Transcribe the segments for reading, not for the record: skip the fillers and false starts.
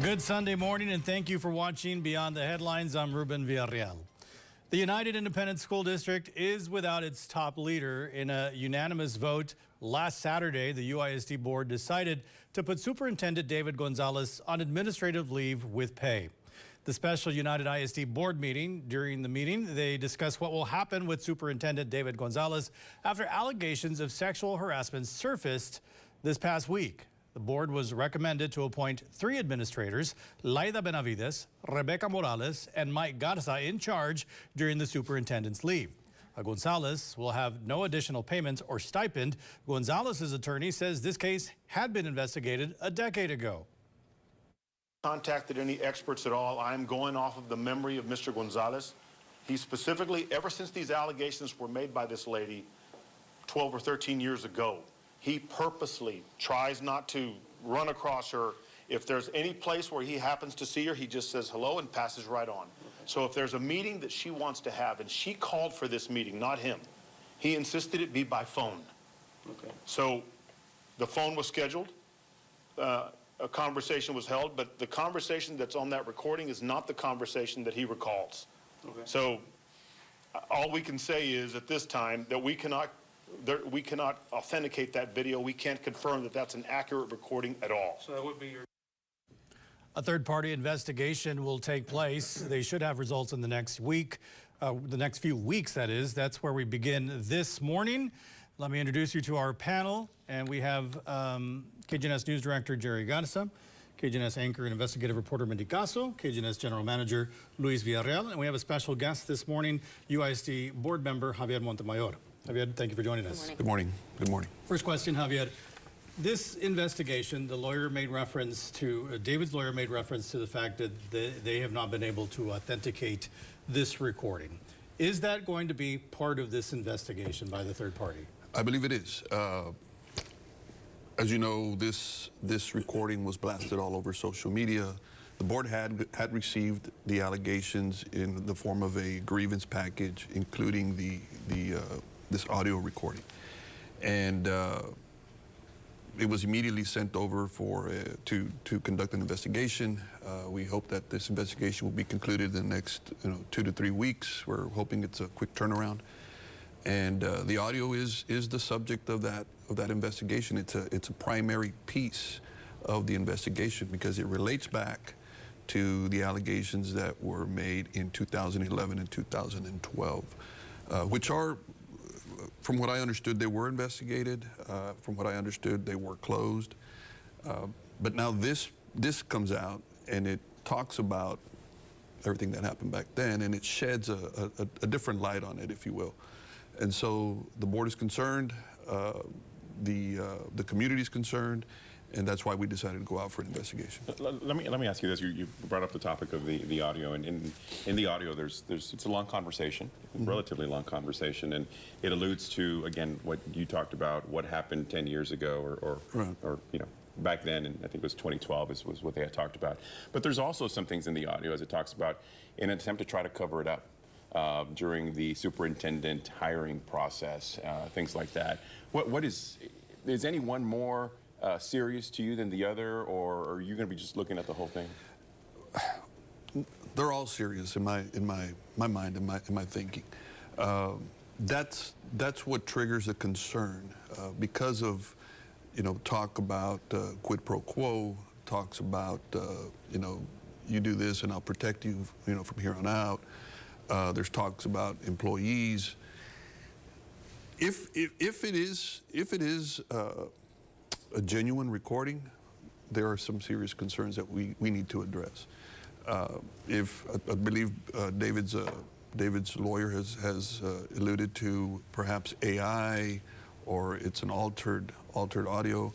Good Sunday morning, and thank you for watching Beyond the Headlines. I'm Ruben Villarreal. The United Independent School District is without its top leader. In a unanimous vote last Saturday, the UISD board decided to put Superintendent David Gonzalez on administrative leave with pay. The special United ISD board meeting, during the meeting, they discussed what will happen with Superintendent David Gonzalez after allegations of sexual harassment surfaced this past week. The board was recommended to appoint 3 administrators, Laida Benavides, Rebecca Morales, and Mike Garza, in charge during the superintendent's leave. Gonzalez will have no additional payments or stipend. Gonzalez's attorney says this case had been investigated a decade ago. Contacted any experts at all. I'm going off of the memory of Mr. Gonzalez. He specifically, ever since these allegations were made by this lady 12 or 13 years ago, he purposely tries not to run across her. If there's any place where he happens to see her, he just says hello and passes right on. So if there's a meeting that she wants to have, and she called for this meeting, not him, he insisted it be by phone. Okay. So the phone was scheduled, a conversation was held, but the conversation that's on that recording is not the conversation that he recalls. Okay. So all we can say is at this time that we cannot authenticate that video. We can't confirm that that's an accurate recording at all. So that would be your... A third-party investigation will take place. They should have results in the next week, the next few weeks, that is. That's where we begin this morning. Let me introduce you to our panel. And we have KGNS News Director Jerry Garza, KGNS anchor and investigative reporter Mindy Caso, KGNS General Manager Luis Villarreal, and we have a special guest this morning, UISD board member Javier Montemayor. Javier, thank you for joining us. Good morning. Good morning. First question, Javier. This investigation, the lawyer made reference to, David's lawyer made reference to the fact that they have not been able to authenticate this recording. Is that going to be part of this investigation by the third party? I believe it is. As you know, this recording was blasted all over social media. The board had received the allegations in the form of a grievance package, including this audio recording, and it was immediately sent over to conduct an investigation. We hope that this investigation will be concluded in the next 2 to 3 weeks. We're hoping it's a quick turnaround, and the audio is the subject of that investigation. It's a primary piece of the investigation because it relates back to the allegations that were made in 2011 and 2012, which are, from what I understood, they were investigated. From what I understood, they were closed. But now this comes out and it talks about everything that happened back then, and it sheds a different light on it, if you will. And so the board is concerned, the community is concerned, and that's why we decided to go out for an investigation. Let me ask you this. You brought up the topic of the audio, and in the audio, it's a long conversation, relatively long conversation, and it alludes to, again, what you talked about, what happened 10 years ago, or back then, and I think it was 2012 was what they had talked about. But there's also some things in the audio, as it talks about, in an attempt to try to cover it up during the superintendent hiring process, things like that. Is any one more serious to you than the other, or are you going to be just looking at the whole thing? They're all serious in my mind, in my thinking. That's what triggers a concern because of talk about quid pro quo, talks about you do this and I'll protect you from here on out. There's talks about employees. If it is a genuine recording, there are some serious concerns that we need to address. I believe David's lawyer has alluded to perhaps AI, or it's an altered audio.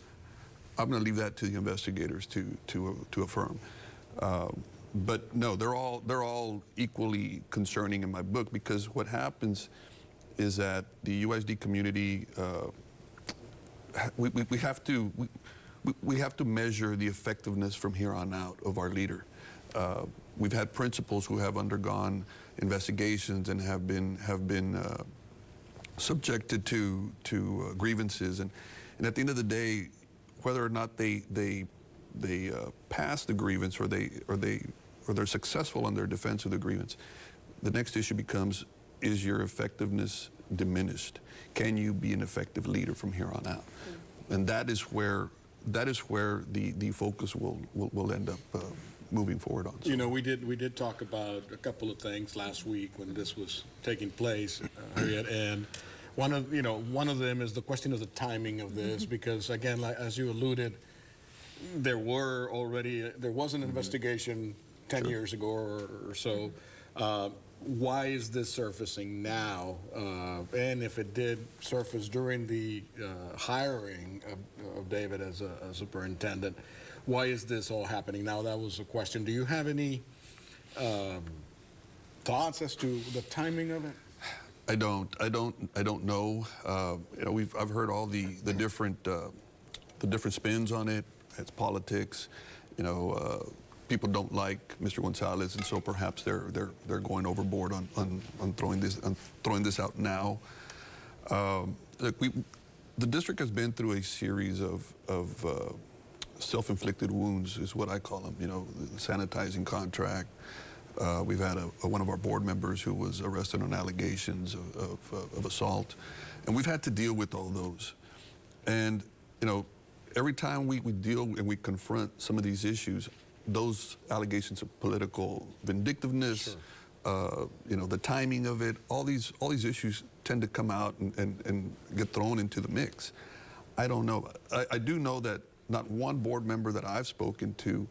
I'm going to leave that to the investigators to affirm. But no, they're all equally concerning in my book, because what happens is that the UISD community, we have to measure the effectiveness from here on out of our leader. We've had principals who have undergone investigations and have been subjected to grievances, and at the end of the day, whether or not they pass the grievance or they're successful in their defense of the grievance, the next issue becomes, is your effectiveness diminished? Can you be an effective leader from here on out? And that is where the focus will end up moving forward on. So. You know, we did talk about a couple of things last week when this was taking place, Javier, and one of them is the question of the timing of this, because again, like, as you alluded, there was an investigation 10 years ago or so. Why is this surfacing now? And if it did surface during the hiring of David as a superintendent, why is this all happening now? That was a question. Do you have any thoughts as to the timing of it? I don't know. You know, I've heard all the different spins on it. It's politics. You know, people don't like Mr. Gonzalez, and so perhaps they're going overboard on throwing this out now. Look, the district has been through a series of self-inflicted wounds, is what I call them. You know, the sanitizing contract. We've had one of our board members who was arrested on allegations of assault, and we've had to deal with all those. And you know, every time we deal and we confront some of these issues, those allegations of political vindictiveness, sure. You know, the timing of it, all these issues tend to come out and get thrown into the mix. I don't know. I do know that not one board member that I've spoken to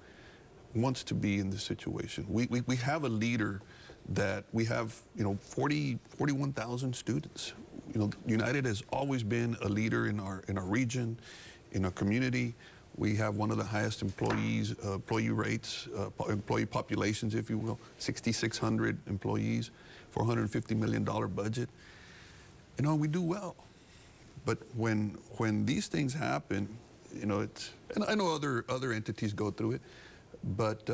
wants to be in this situation. We have a leader that we have, you know, 41,000 students. You know, United has always been a leader in our region, in our community. We have one of the highest employee rates, employee populations, if you will, 6,600 employees, $450 million budget. You know, we do well. But when these things happen, you know, and I know other entities go through it, but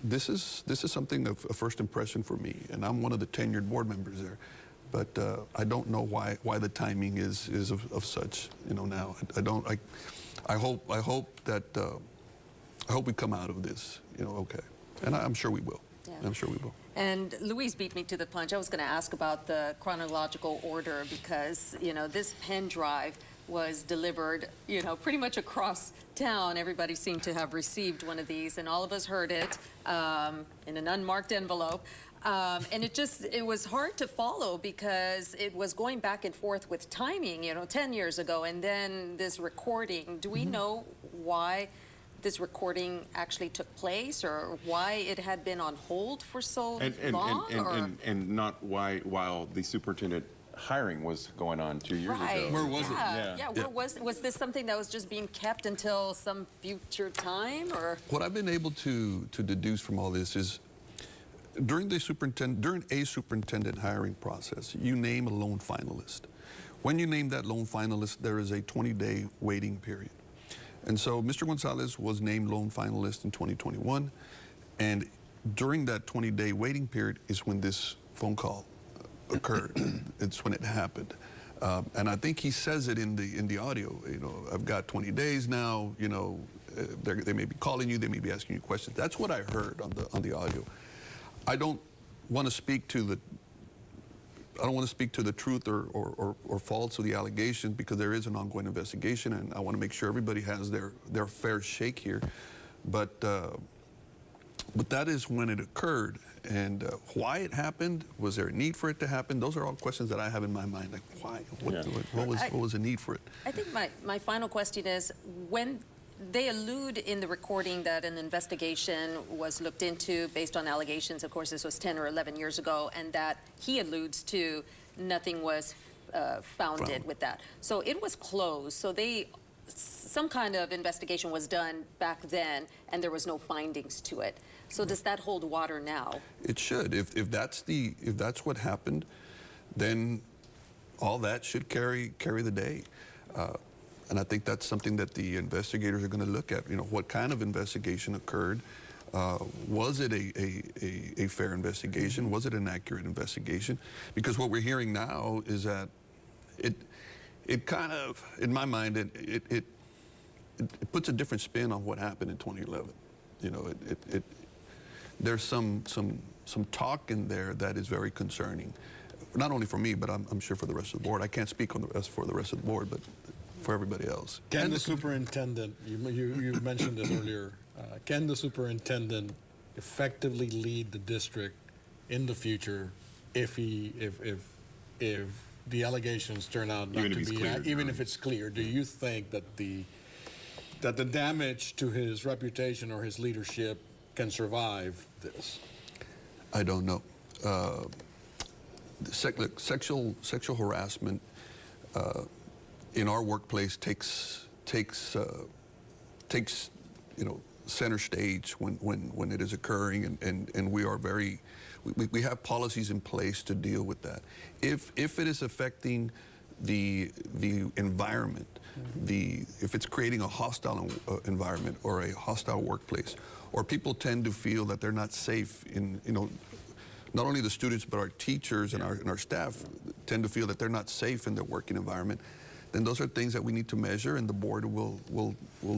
this is something of a first impression for me, and I'm one of the tenured board members there. But I don't know why the timing is of such, you know, now. I hope we come out of this, you know, okay. And I'm sure we will. Yeah. I'm sure we will. And Luis beat me to the punch. I was going to ask about the chronological order because, you know, this pen drive was delivered, you know, pretty much across town. Everybody seemed to have received one of these, and all of us heard it in an unmarked envelope. And it was hard to follow because it was going back and forth with timing, you know, 10 years ago, and then this recording. Do we know why this recording actually took place, or why it had been on hold for so long? And not why, while the superintendent hiring was going on 2 years ago. Where was it? Yeah. Where was this something that was just being kept until some future time, or? What I've been able to deduce from all this is during a superintendent hiring process, you name a lone finalist. When you name that lone finalist, there is a 20-day waiting period. And so Mr. Gonzalez was named lone finalist in 2021, and during that 20-day waiting period is when this phone call occurred. It's when it happened. And I think he says it in the audio, you know, I've got 20 days now, you know, they may be calling you, they may be asking you questions. That's what I heard on the audio. I don't want to speak to the truth or faults of the allegations, because there is an ongoing investigation, and I want to make sure everybody has their fair shake here. But that is when it occurred, and why it happened. Was there a need for it to happen? Those are all questions that I have in my mind. Like, why? What was the need for it? I think my final question is, when they allude in the recording that an investigation was looked into based on allegations, of course this was 10 or 11 years ago, and that he alludes to nothing was founded with that. So it was closed. So some kind of investigation was done back then, and there was no findings to it. So does that hold water now? It should. If that's what happened, then all that should carry the day. And I think that's something that the investigators are going to look at. You know, what kind of investigation occurred? Was it a fair investigation? Was it an accurate investigation? Because what we're hearing now is that it kind of, in my mind, it puts a different spin on what happened in 2011. You know, there's some talk in there that is very concerning, not only for me, but I'm sure for the rest of the board. I can't speak for the rest of the board, but for everybody else. Can the superintendent, you mentioned it earlier, can the superintendent effectively lead the district in the future if the allegations turn out not to be, even if it's clear? Do you think that the damage to his reputation or his leadership can survive this? I don't know. Sexual harassment in our workplace takes you know, center stage when it is occurring, and we are we have policies in place to deal with that. If it is affecting the environment, if it's creating a hostile environment or a hostile workplace, or people tend to feel that they're not safe in, you know, not only the students but our teachers and our staff tend to feel that they're not safe in their working environment, then those are things that we need to measure, and the board will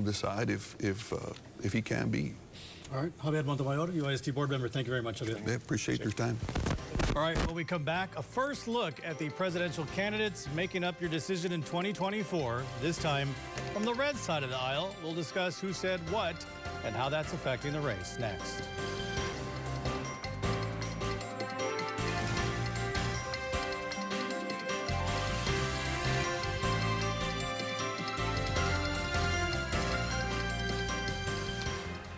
decide if he can be. All right, Javier Montemayor, UISD board member, thank you very much, Javier. I appreciate your time. All right, when we come back, a first look at the presidential candidates making up your decision in 2024. This time from the red side of the aisle. We'll discuss who said what and how that's affecting the race next.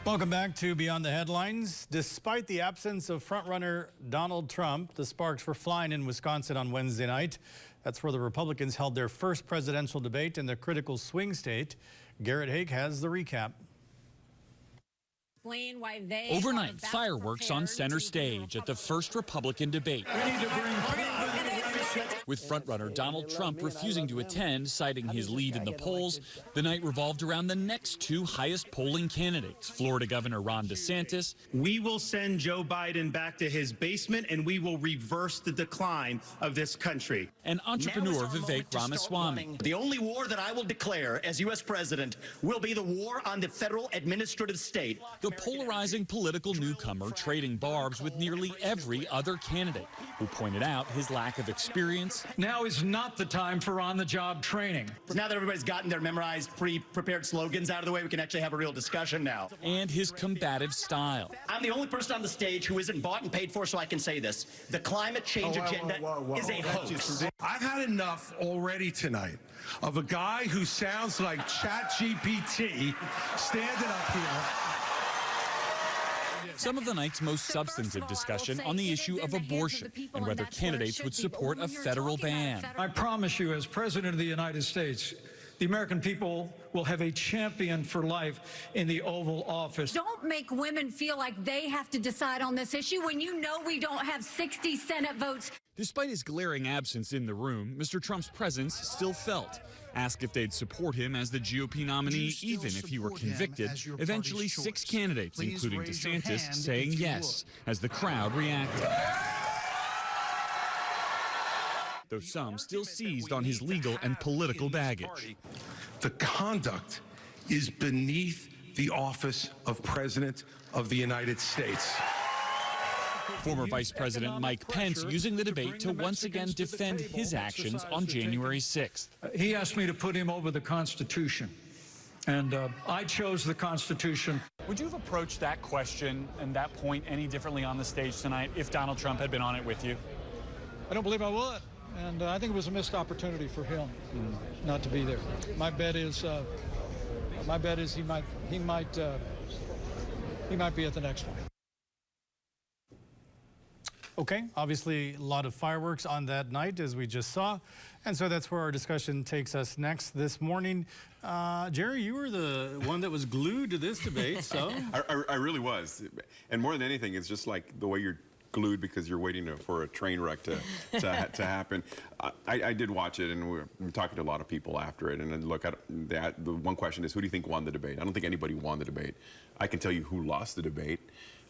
Welcome back to Beyond the Headlines. Despite the absence of frontrunner Donald Trump, the sparks were flying in Wisconsin on Wednesday night. That's where the Republicans held their first presidential debate in the critical swing state. Garrett Haig has the recap. Overnight, fireworks on center stage at the first Republican debate, with frontrunner Donald Trump refusing to attend, citing his lead in the polls. The night revolved around the next two highest polling candidates, Florida Governor Ron DeSantis. We will send Joe Biden back to his basement, and we will reverse the decline of this country. And entrepreneur Vivek Ramaswamy. The only war that I will declare as U.S. president will be the war on the federal administrative state. The polarizing political newcomer trading barbs with nearly every other candidate, who pointed out his lack of experience. Now is not the time for on-the-job training. Now that everybody's gotten their memorized, pre-prepared slogans out of the way, we can actually have a real discussion now. And his combative style. I'm the only person on the stage who isn't bought and paid for, so I can say this. The climate change agenda is a hoax. I've had enough already tonight of a guy who sounds like ChatGPT standing up here. Some of the night's most substantive discussion on the issue of abortion and whether candidates would support a federal ban. I promise you, as President of the United States, the American people will have a champion for life in the Oval Office. Don't make women feel like they have to decide on this issue when you know we don't have 60 Senate votes. Despite his glaring absence in the room, Mr. Trump's presence still felt. Asked if they'd support him as the GOP nominee, even if he were convicted. Eventually, 6 candidates, including DeSantis, saying yes, as the crowd reacted. Though some still seized on his legal and political baggage. The conduct is beneath the office of President of the United States. Former Vice President Mike Pence using the debate to once again defend his actions on January 6th. He asked me to put him over the Constitution, and I chose the Constitution. Would you have approached that question and that point any differently on the stage tonight if Donald Trump had been on it with you? I don't believe I would, and I think it was a missed opportunity for him not to be there. My bet is he might be at the next one. Okay, obviously a lot of fireworks on that night, as we just saw. And so that's where our discussion takes us next this morning. Jerry, you were the one that was glued to this debate, so. I really was. And more than anything, it's just like the way you're glued because you're waiting for a train wreck to happen. I did watch it, and we were talking to a lot of people after it. And then look, the one question is, who do you think won the debate? I don't think anybody won the debate. I can tell you who lost the debate.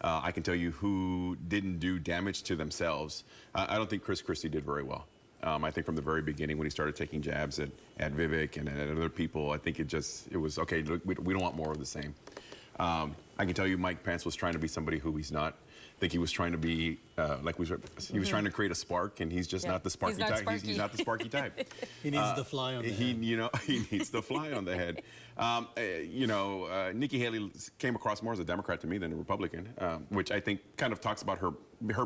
I can tell you who didn't do damage to themselves. I don't think Chris Christie did very well. I think from the very beginning when he started taking jabs at Vivek and at other people, I think it was, okay, look, we don't want more of the same. I can tell you Mike Pence was trying to be somebody who he's not. I think he was trying to be, he was trying to create a spark, and he's just not the sparky type. He's not the sparky type. He needs the fly on the head. You know, he needs the fly on the head. You know, Nikki Haley came across more as a Democrat to me than a Republican, which I think kind of talks about her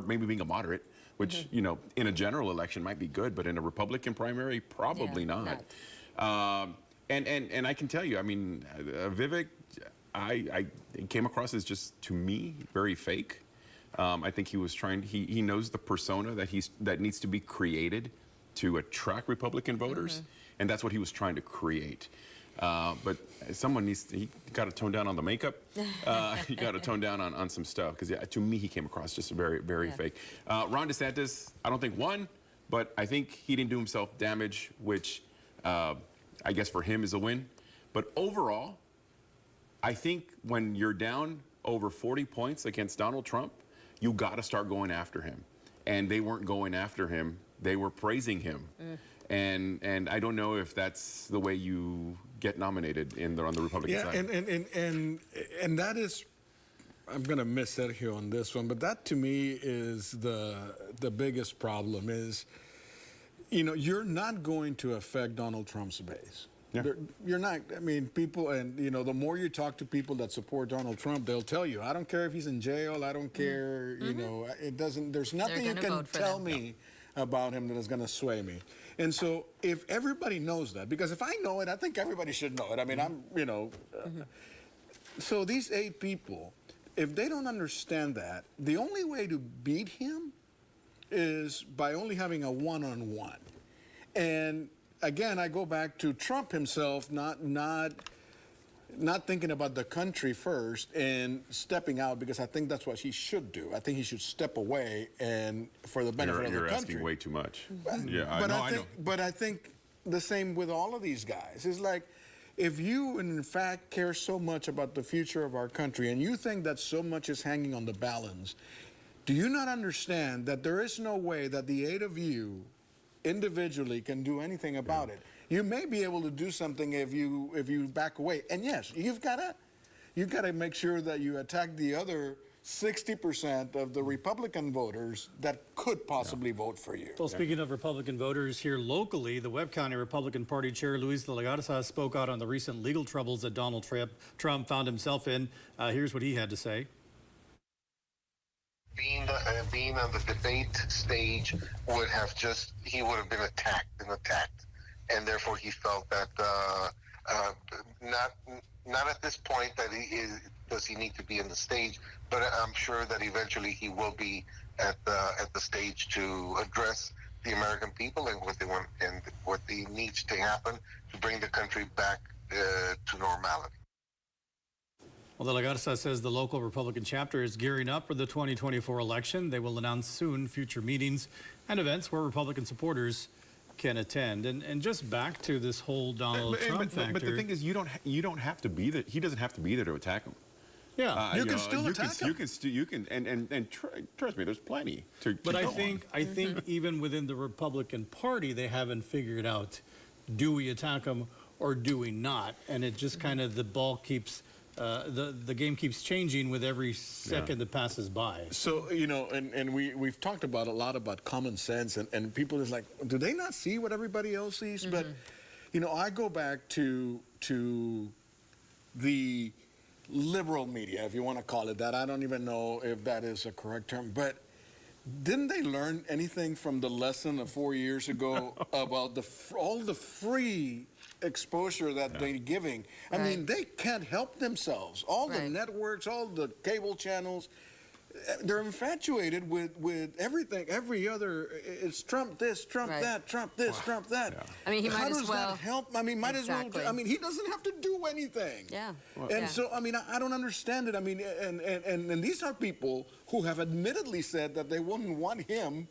maybe being a moderate, which, you know, in a general election might be good, but in a Republican primary, probably not. And I can tell you, I mean, Vivek, I came across as just, to me, very fake. I think he was trying, he knows the persona that needs to be created to attract Republican voters, and that's what he was trying to create. But someone he got to tone down on the makeup. He got to tone down on some stuff, because to me he came across just very, very fake. Ron DeSantis, I don't think won, but I think he didn't do himself damage, which I guess for him is a win. But overall, I think when you're down over 40 points against Donald Trump, you got to start going after him. And they weren't going after him. They were praising him. And I don't know if that's the way you get nominated on the Republican side. And that is, I'm going to miss Sergio on this one, but that to me is the biggest problem is, you know, you're not going to affect Donald Trump's base. You're not, I mean, people, and, you know, the more you talk to people that support Donald Trump, they'll tell you, I don't care if he's in jail, I don't care, you know, it doesn't, there's nothing you can tell me about him that is going to sway me. And so if everybody knows that, because if I know it, I think everybody should know it. I mean, I'm, you know, so these 8 people, if they don't understand that, the only way to beat him is by only having a one-on-one. And again, I go back to Trump himself not thinking about the country first and stepping out, because I think that's what he should do. I think he should step away and for the benefit of the country. You're asking way too much. But I think the same with all of these guys. It's like, if you in fact care so much about the future of our country and you think that so much is hanging on the balance, do you not understand that there is no way that the 8 of you individually can do anything about it? You may be able to do something if you back away. And yes, you've got to make sure that you attack the other 60% of the Republican voters that could possibly vote for you. Well, speaking of Republican voters here locally, the Webb County Republican Party Chair Luis de la Garza spoke out on the recent legal troubles that Donald Trump found himself in. Here's what he had to say. Being on the debate stage he would have been attacked, and therefore he felt that not at this point that does he need to be in the stage, but I'm sure that eventually he will be at the stage to address the American people and what they want and what needs to happen to bring the country back to normality. Well, de la Garza says the local Republican chapter is gearing up for the 2024 election. They will announce soon future meetings and events where Republican supporters can attend. And just back to this whole Donald Trump factor. But the thing is, you don't have to be there. He doesn't have to be there to attack him. Yeah, you can still attack him. You can, and trust me, there's plenty to But I think even within the Republican Party, they haven't figured out, do we attack him or do we not? And it just kind of, the ball keeps, the game keeps changing with every second that passes by. So, you know, and we've talked about a lot about common sense, and people is like, do they not see what everybody else sees? But, you know, I go back to the liberal media, if you want to call it that. I don't even know if that is a correct term, but didn't they learn anything from the lesson of 4 years ago about all the free exposure that they're giving? I mean, they can't help themselves. All the networks, all the cable channels, they're infatuated with everything. Every other, it's Trump this, Trump that, Trump this, Trump that. I mean, he might as well. How does that help? I mean, might as well. I mean, he doesn't have to do anything. And so, I mean, I don't understand it. I mean, and these are people who have admittedly said that they wouldn't want him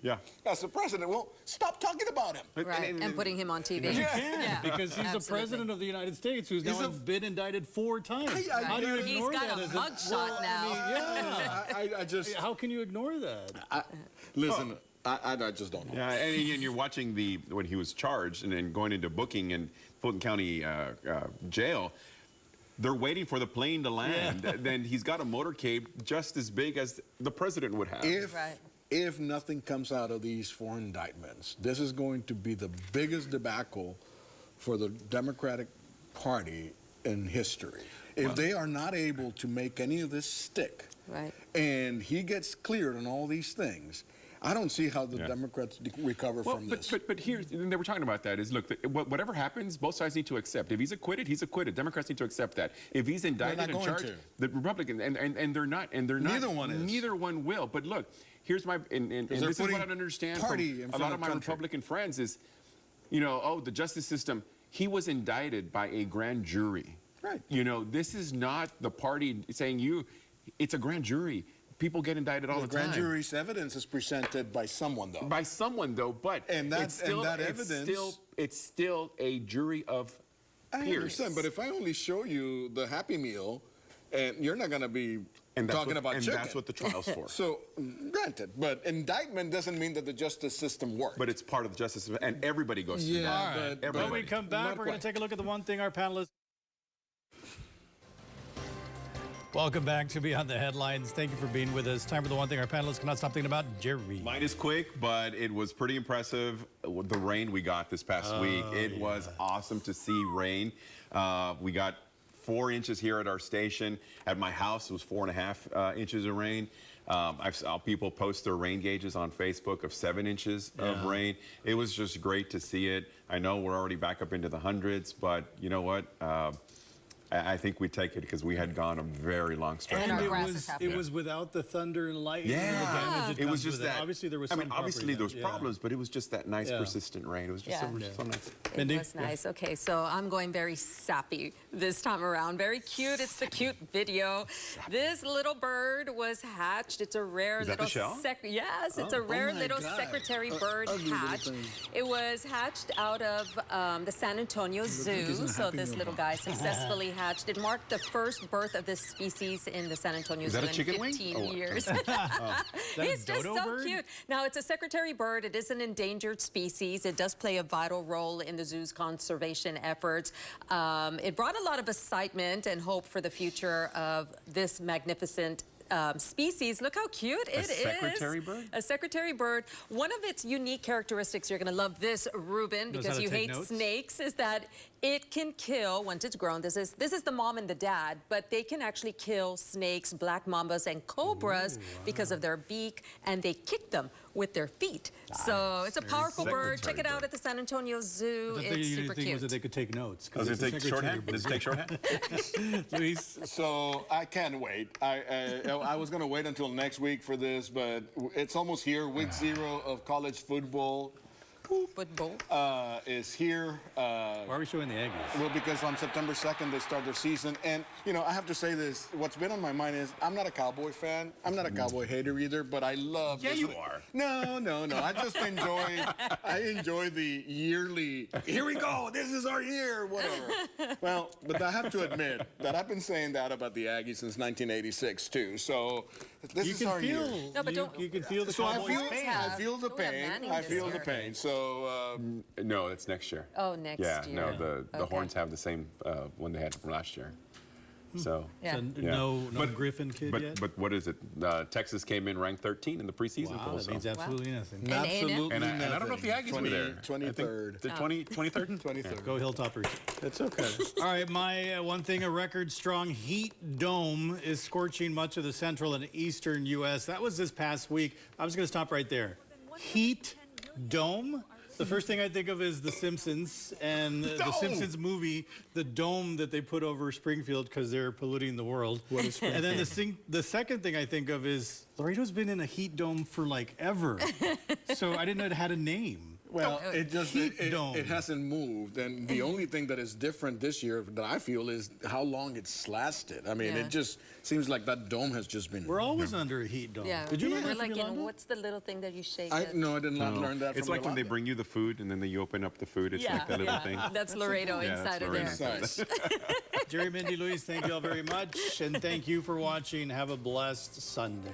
as a president. Well, stop talking about him. And putting him on TV. You can, because he's the president of the United States who's now been indicted 4 times. How do you ignore that? He's got a mugshot now. I mean, how can you ignore that? Listen, I just don't know. Yeah, and you're watching when he was charged and then going into booking in Fulton County jail. They're waiting for the plane to land. Yeah. Then he's got a motorcade just as big as the president would have. If nothing comes out of these 4 indictments, this is going to be the biggest debacle for the Democratic Party in history. If they are not able to make any of this stick, and he gets cleared on all these things, I don't see how the Democrats recover from this. But here's, and they were talking about that, is look, whatever happens, both sides need to accept. If he's acquitted, he's acquitted. Democrats need to accept that. If he's indicted and charged, the Republicans, and they're not. Neither one is. Neither one will. But look, here's my, and this is what I don't understand from a lot of my Republican friends is, you know, oh, the justice system, he was indicted by a grand jury. Right. You know, this is not the party saying it's a grand jury. People get indicted all the time. The grand jury's evidence is presented by someone, though. By someone, though, but it's still a jury of peers. I understand, but if I only show you the Happy Meal, and you're not going to be talking about chicken. And that's what the trial's for. So, granted, but indictment doesn't mean that the justice system works. But it's part of the justice system, and everybody goes through that. All right. When we come back, we're going to take a look at the one thing our panelists... Welcome back to Beyond the Headlines. Thank you for being with us. Time for the one thing our panelists cannot stop thinking about, Jerry. Mine is quick, but it was pretty impressive. The rain we got this past week. It was awesome to see rain. We got 4 inches here at our station. At my house, it was 4.5 inches of rain. I saw people post their rain gauges on Facebook of 7 inches of rain. It was just great to see it. I know we're already back up into the hundreds, but you know what? I think we take it because we had gone a very long stretch. And it was without the thunder and lightning. And the damage it was just that. Obviously, there was. Obviously there was problems, but it was just that nice persistent rain. It was just so nice. It was nice. Okay, so I'm going very sappy this time around. Very cute. It's the cute video. This little bird was hatched. It's a rare little. Yes, it's a rare little secretary bird hatch. It was hatched out of the San Antonio Zoo. So this little guy successfully hatched. It marked the first birth of this species in the San Antonio Zoo in 15 years. He's just so cute. Now, it's a secretary bird. It is an endangered species. It does play a vital role in the zoo's conservation efforts. It brought a lot of excitement and hope for the future of this magnificent species. Look how cute it is. A secretary bird? A secretary bird. One of its unique characteristics, you're going to love this, Ruben, because you hate snakes, is that it can kill, once it's grown, this is the mom and the dad, but they can actually kill snakes, black mambas, and cobras because of their beak, and they kick them with their feet. So it's a powerful bird. Check it out at the San Antonio Zoo. It's super cute. Was that they could take notes. Does it take shorthand? Does it take shorthand? Luis? So I can't wait. I was going to wait until next week for this, but it's almost here. Week 0 of college football. Is here. Why are we showing the Aggies? Well, because on September 2nd, they start their season. And, you know, I have to say this. What's been on my mind is I'm not a Cowboy fan. I'm not a Cowboy hater either, but I love... Yeah, you are. No. I just enjoy the yearly, here we go, this is our year, whatever. Well, but I have to admit that I've been saying that about the Aggies since 1986, too. So this is our year. No, but you can feel the Cowboys pain. I feel the pain. I feel the pain. So... no, it's next year. Oh, next year. Yeah, no, the Horns have the same one they had from last year. So, no Griffin kid yet? But what is it? Texas came in ranked 13 in the preseason poll. That means absolutely nothing. Absolutely nothing. And I don't know if the Aggies were there. 23rd. The 23rd? 23rd. Go Hilltoppers. That's okay. All right, my one thing, a record-strong heat dome is scorching much of the central and eastern U.S. That was this past week. I was going to stop right there. Heat dome? The first thing I think of is The Simpsons and the Simpsons movie, the dome that they put over Springfield because they're polluting the world. What is Springfield? And then the second thing I think of is Laredo's been in a heat dome for like ever. So I didn't know it had a name. Well, it hasn't moved, and the only thing that is different this year that I feel is how long it's lasted. I mean, it just seems like that dome has just been... We're always under a heat dome. Yeah. Did you learn that like, from Yolanda? what's the little thing that you shake? No, I did not learn that from It's like when they bring you the food, and then you open up the food. It's like that little thing. That's Laredo inside of there. Nice. Jerry, Mindy, Luis, thank you all very much, and thank you for watching. Have a blessed Sunday.